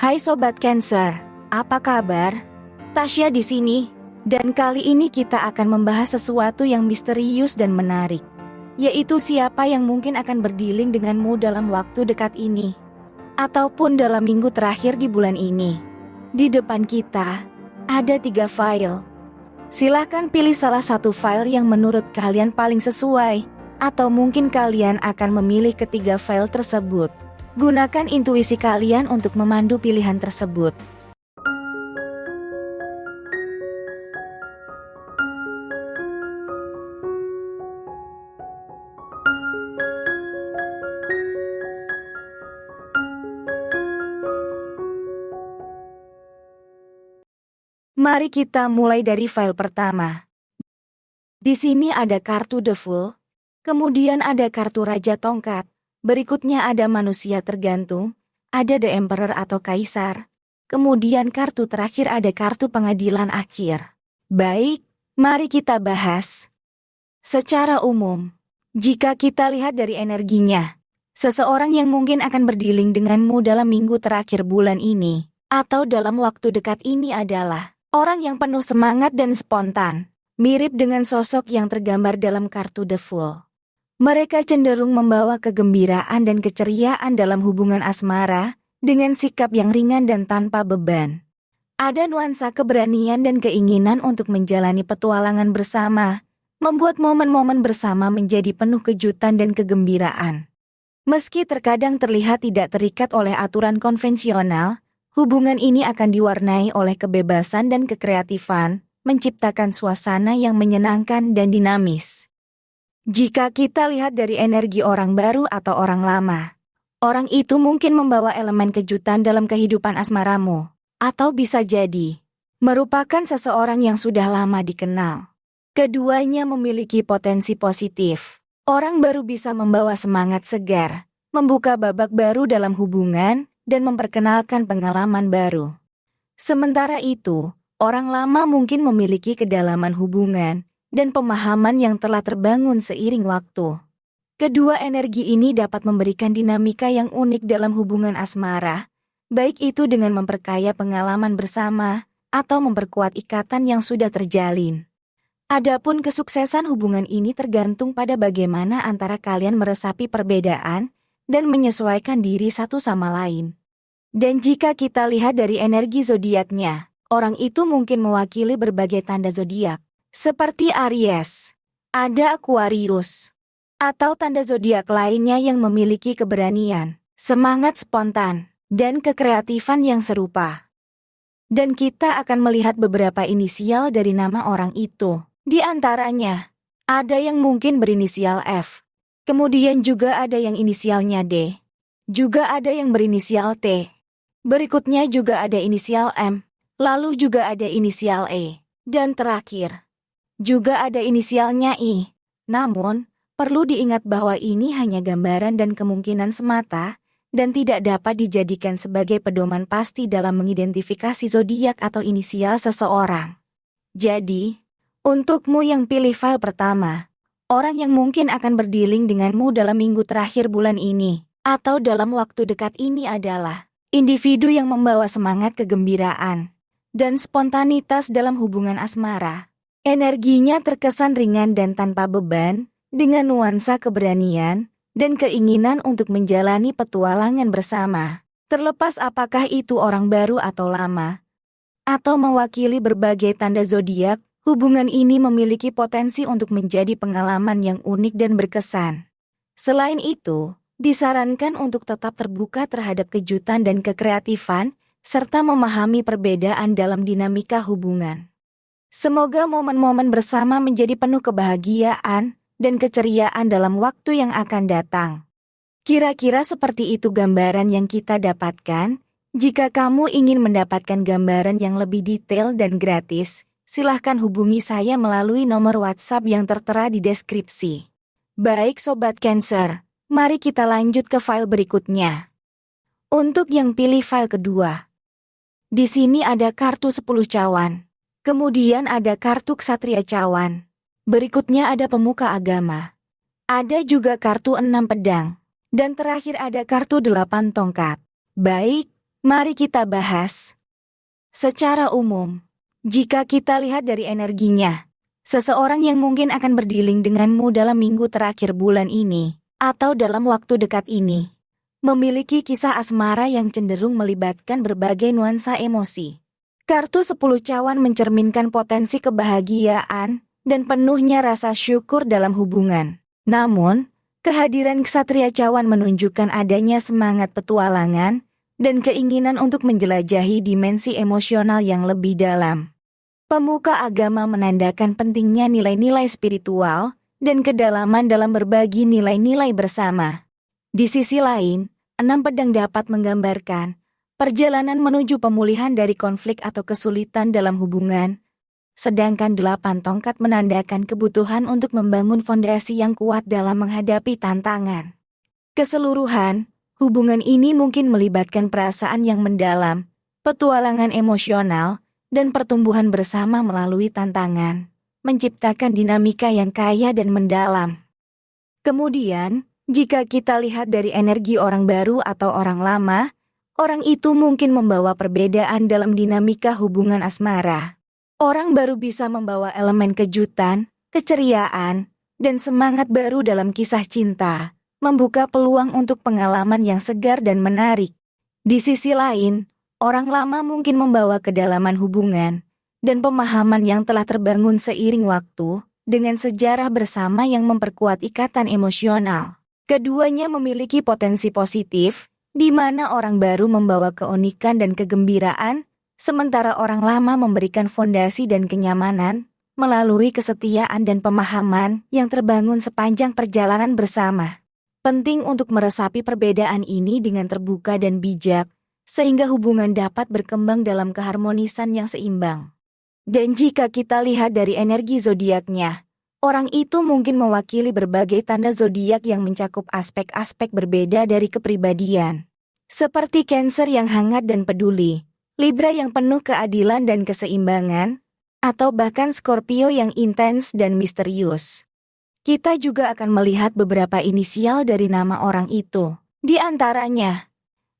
Hai Sobat Cancer, apa kabar? Tasya di sini, dan kali ini kita akan membahas sesuatu yang misterius dan menarik, yaitu siapa yang mungkin akan berdealing denganmu dalam waktu dekat ini, ataupun dalam minggu terakhir di bulan ini. Di depan kita, ada 3 file. Silahkan pilih salah satu file yang menurut kalian paling sesuai, atau mungkin kalian akan memilih ketiga file tersebut. Gunakan intuisi kalian untuk memandu pilihan tersebut. Mari kita mulai dari file pertama. Di sini ada kartu The Fool, kemudian ada kartu Raja Tongkat, berikutnya ada manusia tergantung, ada The Emperor atau Kaisar, kemudian kartu terakhir ada kartu pengadilan akhir. Baik, mari kita bahas. Secara umum, jika kita lihat dari energinya, seseorang yang mungkin akan berdealing denganmu dalam minggu terakhir bulan ini, atau dalam waktu dekat ini adalah orang yang penuh semangat dan spontan, mirip dengan sosok yang tergambar dalam kartu The Fool. Mereka cenderung membawa kegembiraan dan keceriaan dalam hubungan asmara, dengan sikap yang ringan dan tanpa beban. Ada nuansa keberanian dan keinginan untuk menjalani petualangan bersama, membuat momen-momen bersama menjadi penuh kejutan dan kegembiraan. Meski terkadang terlihat tidak terikat oleh aturan konvensional, hubungan ini akan diwarnai oleh kebebasan dan kekreatifan, menciptakan suasana yang menyenangkan dan dinamis. Jika kita lihat dari energi orang baru atau orang lama, orang itu mungkin membawa elemen kejutan dalam kehidupan asmaramu, atau bisa jadi merupakan seseorang yang sudah lama dikenal. Keduanya memiliki potensi positif. Orang baru bisa membawa semangat segar, membuka babak baru dalam hubungan, dan memperkenalkan pengalaman baru. Sementara itu, orang lama mungkin memiliki kedalaman hubungan dan pemahaman yang telah terbangun seiring waktu. Kedua energi ini dapat memberikan dinamika yang unik dalam hubungan asmara, baik itu dengan memperkaya pengalaman bersama atau memperkuat ikatan yang sudah terjalin. Adapun kesuksesan hubungan ini tergantung pada bagaimana antara kalian meresapi perbedaan dan menyesuaikan diri satu sama lain. Dan jika kita lihat dari energi zodiaknya, orang itu mungkin mewakili berbagai tanda zodiak, seperti Aries, ada Aquarius, atau tanda zodiak lainnya yang memiliki keberanian, semangat spontan, dan kekreatifan yang serupa. Dan kita akan melihat beberapa inisial dari nama orang itu. Di antaranya, ada yang mungkin berinisial F, kemudian juga ada yang inisialnya D, juga ada yang berinisial T. Berikutnya juga ada inisial M, lalu juga ada inisial E, dan terakhir juga ada inisialnya I. Namun, perlu diingat bahwa ini hanya gambaran dan kemungkinan semata, dan tidak dapat dijadikan sebagai pedoman pasti dalam mengidentifikasi zodiak atau inisial seseorang. Jadi, untukmu yang pilih file pertama, orang yang mungkin akan berdealing denganmu dalam minggu terakhir bulan ini, atau dalam waktu dekat ini adalah individu yang membawa semangat kegembiraan dan spontanitas dalam hubungan asmara. Energinya terkesan ringan dan tanpa beban, dengan nuansa keberanian dan keinginan untuk menjalani petualangan bersama. Terlepas apakah itu orang baru atau lama, atau mewakili berbagai tanda zodiak, hubungan ini memiliki potensi untuk menjadi pengalaman yang unik dan berkesan. Selain itu, disarankan untuk tetap terbuka terhadap kejutan dan kekreatifan, serta memahami perbedaan dalam dinamika hubungan. Semoga momen-momen bersama menjadi penuh kebahagiaan dan keceriaan dalam waktu yang akan datang. Kira-kira seperti itu gambaran yang kita dapatkan. Jika kamu ingin mendapatkan gambaran yang lebih detail dan gratis, silahkan hubungi saya melalui nomor WhatsApp yang tertera di deskripsi. Baik Sobat Cancer, mari kita lanjut ke file berikutnya. Untuk yang pilih file kedua, di sini ada kartu 10 cawan. Kemudian ada kartu Ksatria Cawan. Berikutnya ada pemuka agama. Ada juga kartu 6 pedang. Dan terakhir ada kartu 8 tongkat. Baik, Mari kita bahas. Secara umum, jika kita lihat dari energinya, seseorang yang mungkin akan berdealing denganmu dalam minggu terakhir bulan ini, atau dalam waktu dekat ini, memiliki kisah asmara yang cenderung melibatkan berbagai nuansa emosi. Kartu 10 cawan mencerminkan potensi kebahagiaan dan penuhnya rasa syukur dalam hubungan. Namun, kehadiran Ksatria Cawan menunjukkan adanya semangat petualangan dan keinginan untuk menjelajahi dimensi emosional yang lebih dalam. Pemuka agama menandakan pentingnya nilai-nilai spiritual dan kedalaman dalam berbagi nilai-nilai bersama. Di sisi lain, 6 pedang dapat menggambarkan perjalanan menuju pemulihan dari konflik atau kesulitan dalam hubungan, sedangkan 8 tongkat menandakan kebutuhan untuk membangun fondasi yang kuat dalam menghadapi tantangan. Keseluruhan, hubungan ini mungkin melibatkan perasaan yang mendalam, petualangan emosional, dan pertumbuhan bersama melalui tantangan, menciptakan dinamika yang kaya dan mendalam. Kemudian, jika kita lihat dari energi orang baru atau orang lama, orang itu mungkin membawa perbedaan dalam dinamika hubungan asmara. Orang baru bisa membawa elemen kejutan, keceriaan, dan semangat baru dalam kisah cinta, membuka peluang untuk pengalaman yang segar dan menarik. Di sisi lain, orang lama mungkin membawa kedalaman hubungan dan pemahaman yang telah terbangun seiring waktu dengan sejarah bersama yang memperkuat ikatan emosional. Keduanya memiliki potensi positif, di mana orang baru membawa keunikan dan kegembiraan, sementara orang lama memberikan fondasi dan kenyamanan melalui kesetiaan dan pemahaman yang terbangun sepanjang perjalanan bersama. Penting untuk meresapi perbedaan ini dengan terbuka dan bijak, sehingga hubungan dapat berkembang dalam keharmonisan yang seimbang. Dan jika kita lihat dari energi zodiaknya, orang itu mungkin mewakili berbagai tanda zodiak yang mencakup aspek-aspek berbeda dari kepribadian. Seperti Cancer yang hangat dan peduli, Libra yang penuh keadilan dan keseimbangan, atau bahkan Scorpio yang intens dan misterius. Kita juga akan melihat beberapa inisial dari nama orang itu. Di antaranya,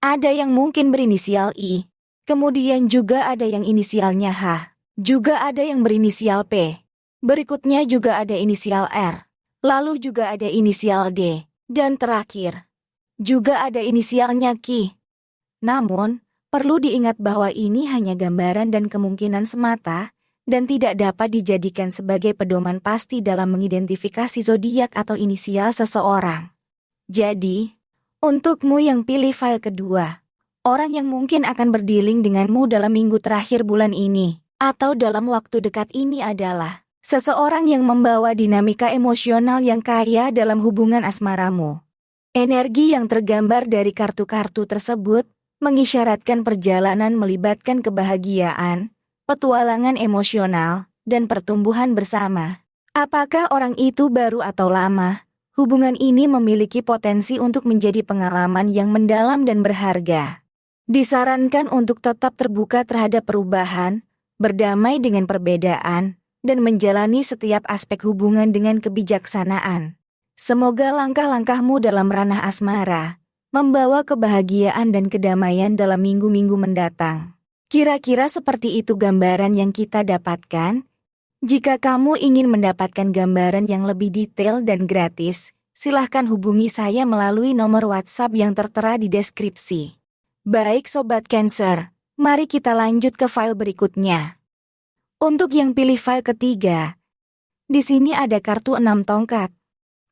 ada yang mungkin berinisial I, kemudian juga ada yang inisialnya H, juga ada yang berinisial P. Berikutnya juga ada inisial R, lalu juga ada inisial D, dan terakhir, juga ada inisialnya Q. Namun, perlu diingat bahwa ini hanya gambaran dan kemungkinan semata, dan tidak dapat dijadikan sebagai pedoman pasti dalam mengidentifikasi zodiak atau inisial seseorang. Jadi, untukmu yang pilih file kedua, orang yang mungkin akan berdealing denganmu dalam minggu terakhir bulan ini, atau dalam waktu dekat ini adalah seseorang yang membawa dinamika emosional yang kaya dalam hubungan asmaramu. Energi yang tergambar dari kartu-kartu tersebut mengisyaratkan perjalanan melibatkan kebahagiaan, petualangan emosional, dan pertumbuhan bersama. Apakah orang itu baru atau lama? Hubungan ini memiliki potensi untuk menjadi pengalaman yang mendalam dan berharga. Disarankan untuk tetap terbuka terhadap perubahan, berdamai dengan perbedaan, dan menjalani setiap aspek hubungan dengan kebijaksanaan. Semoga langkah-langkahmu dalam ranah asmara membawa kebahagiaan dan kedamaian dalam minggu-minggu mendatang. Kira-kira seperti itu gambaran yang kita dapatkan. Jika kamu ingin mendapatkan gambaran yang lebih detail dan gratis, silahkan hubungi saya melalui nomor WhatsApp yang tertera di deskripsi. Baik Sobat Cancer, mari kita lanjut ke file berikutnya. Untuk yang pilih file ketiga, di sini ada kartu 6 tongkat.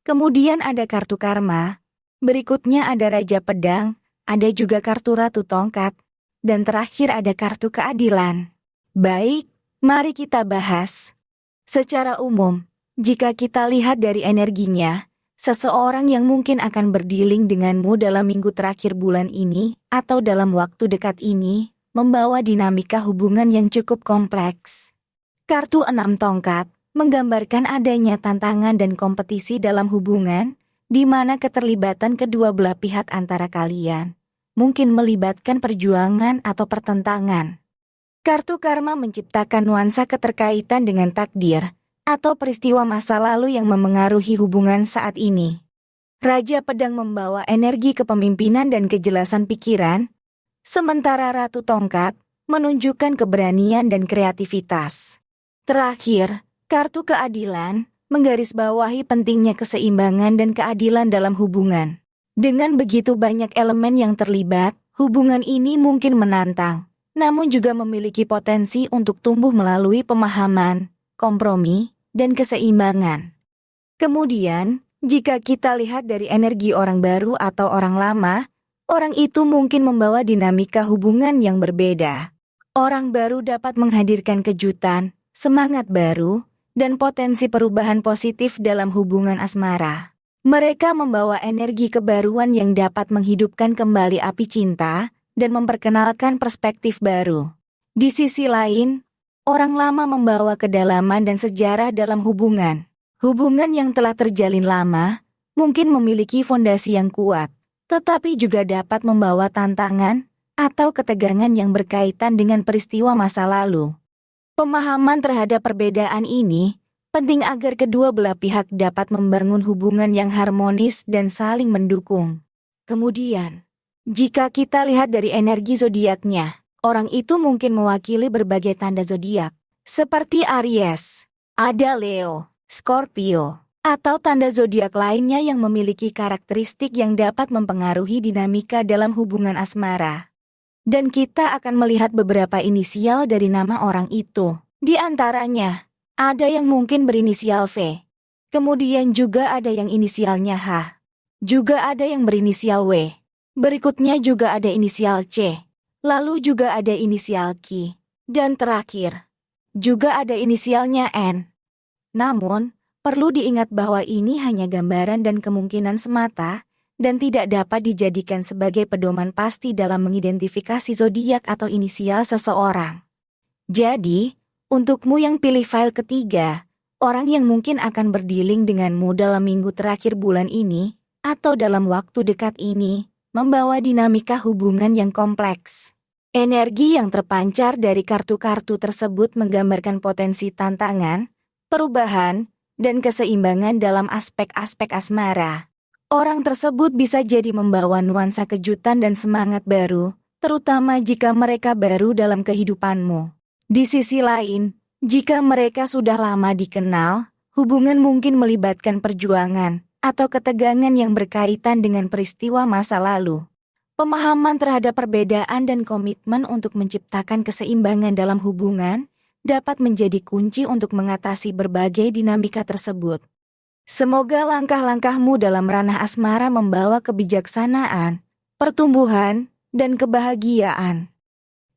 Kemudian ada kartu karma, berikutnya ada Raja Pedang, ada juga kartu Ratu Tongkat, dan terakhir ada kartu keadilan. Baik, mari kita bahas. Secara umum, jika kita lihat dari energinya, seseorang yang mungkin akan berdealing denganmu dalam minggu terakhir bulan ini atau dalam waktu dekat ini, membawa dinamika hubungan yang cukup kompleks. Kartu 6 tongkat menggambarkan adanya tantangan dan kompetisi dalam hubungan, di mana keterlibatan kedua belah pihak antara kalian mungkin melibatkan perjuangan atau pertentangan. Kartu karma menciptakan nuansa keterkaitan dengan takdir atau peristiwa masa lalu yang memengaruhi hubungan saat ini. Raja Pedang membawa energi kepemimpinan dan kejelasan pikiran, sementara Ratu Tongkat menunjukkan keberanian dan kreativitas. Terakhir, kartu keadilan menggarisbawahi pentingnya keseimbangan dan keadilan dalam hubungan. Dengan begitu banyak elemen yang terlibat, hubungan ini mungkin menantang, namun juga memiliki potensi untuk tumbuh melalui pemahaman, kompromi, dan keseimbangan. Kemudian, jika kita lihat dari energi orang baru atau orang lama, orang itu mungkin membawa dinamika hubungan yang berbeda. Orang baru dapat menghadirkan kejutan, semangat baru, dan potensi perubahan positif dalam hubungan asmara. Mereka membawa energi kebaruan yang dapat menghidupkan kembali api cinta dan memperkenalkan perspektif baru. Di sisi lain, orang lama membawa kedalaman dan sejarah dalam hubungan. Hubungan yang telah terjalin lama mungkin memiliki fondasi yang kuat, tetapi juga dapat membawa tantangan atau ketegangan yang berkaitan dengan peristiwa masa lalu. Pemahaman terhadap perbedaan ini penting agar kedua belah pihak dapat membangun hubungan yang harmonis dan saling mendukung. Kemudian, jika kita lihat dari energi zodiaknya, orang itu mungkin mewakili berbagai tanda zodiak, seperti Aries, ada Leo, Scorpio, atau tanda zodiak lainnya yang memiliki karakteristik yang dapat mempengaruhi dinamika dalam hubungan asmara. Dan kita akan melihat beberapa inisial dari nama orang itu. Di antaranya, ada yang mungkin berinisial V. Kemudian juga ada yang inisialnya H. Juga ada yang berinisial W. Berikutnya juga ada inisial C. Lalu juga ada inisial Q. Dan terakhir, juga ada inisialnya N. Namun, perlu diingat bahwa ini hanya gambaran dan kemungkinan semata, dan tidak dapat dijadikan sebagai pedoman pasti dalam mengidentifikasi zodiak atau inisial seseorang. Jadi, untukmu yang pilih file ketiga, orang yang mungkin akan berdealing denganmu dalam minggu terakhir bulan ini, atau dalam waktu dekat ini, membawa dinamika hubungan yang kompleks. Energi yang terpancar dari kartu-kartu tersebut menggambarkan potensi tantangan, perubahan, dan keseimbangan dalam aspek-aspek asmara. Orang tersebut bisa jadi membawa nuansa kejutan dan semangat baru, terutama jika mereka baru dalam kehidupanmu. Di sisi lain, jika mereka sudah lama dikenal, hubungan mungkin melibatkan perjuangan atau ketegangan yang berkaitan dengan peristiwa masa lalu. Pemahaman terhadap perbedaan dan komitmen untuk menciptakan keseimbangan dalam hubungan dapat menjadi kunci untuk mengatasi berbagai dinamika tersebut. Semoga langkah-langkahmu dalam ranah asmara membawa kebijaksanaan, pertumbuhan, dan kebahagiaan.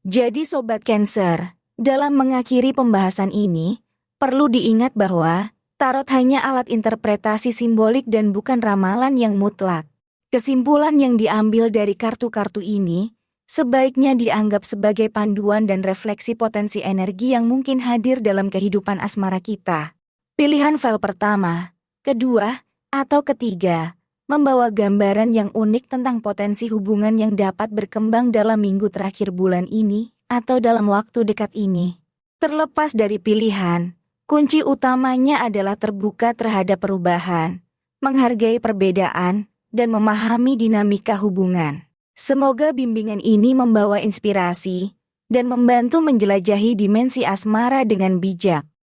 Jadi Sobat Cancer, dalam mengakhiri pembahasan ini, perlu diingat bahwa tarot hanya alat interpretasi simbolik dan bukan ramalan yang mutlak. Kesimpulan yang diambil dari kartu-kartu ini sebaiknya dianggap sebagai panduan dan refleksi potensi energi yang mungkin hadir dalam kehidupan asmara kita. Pilihan file pertama, kedua, atau ketiga membawa gambaran yang unik tentang potensi hubungan yang dapat berkembang dalam minggu terakhir bulan ini atau dalam waktu dekat ini. Terlepas dari pilihan, kunci utamanya adalah terbuka terhadap perubahan, menghargai perbedaan, dan memahami dinamika hubungan. Semoga bimbingan ini membawa inspirasi dan membantu menjelajahi dimensi asmara dengan bijak.